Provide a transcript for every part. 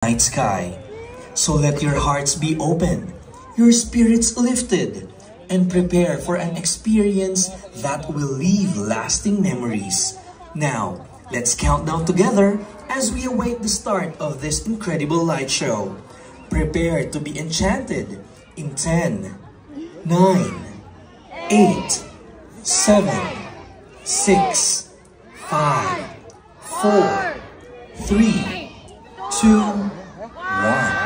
night sky. So let your hearts be open, your spirits lifted, and prepare for an experience that will leave lasting memories. Now, let's count down together as we await the start of this incredible light show. Prepare to be enchanted in 10, 9, 8, 7, 6, 5, 4, 3, 2, 1.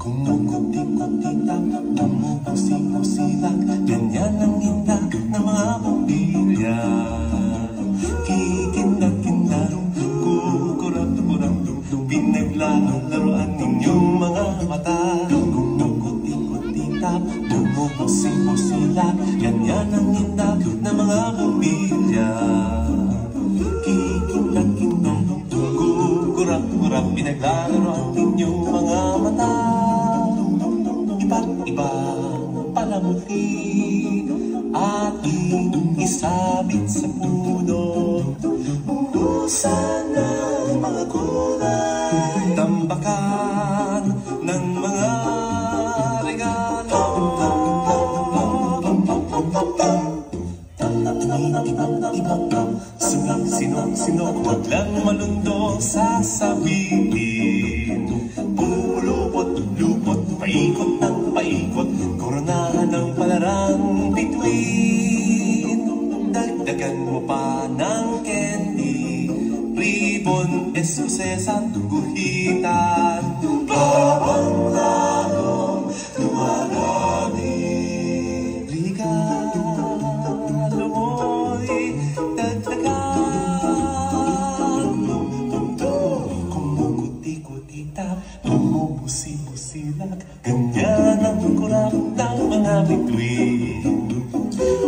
Kumukuti-kutita, bumubusi-busilang, ganyan ang hinda ng mga pamilya. Kikinda-kindang, kukurap-kurap-tum, pinaglalaro-laruan ninyong mga mata. Kumukuti-kutita, bumubusi-busilang, ganyan ang hinda ng mga pamilya. Kikinda-kindang, kukurap-kurap, pinaglalaro ang inyong mga mata. Iba't ibang palamuti ating isabit sa puno. Buhusan ng mga kulay, tambakan ng mga regalo. Ibang sumisinong-sinong, huwag lang malundong sasabihin. Pulupot-lupot, paikot ng paikot, koronahan ng palarang bituin. Dagdagan mo pa ng candy, ribbon, eskuses at guhitan. Habang lalong lumarami, regalo mo'y dagdagan. Kumukuti-kutita, bumubusi-busilag, ganyan ang kurap ng mga bituin.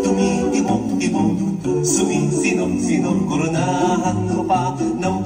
Tumitibok-tibok, sumisinong-sinong, koronahan mo pa ng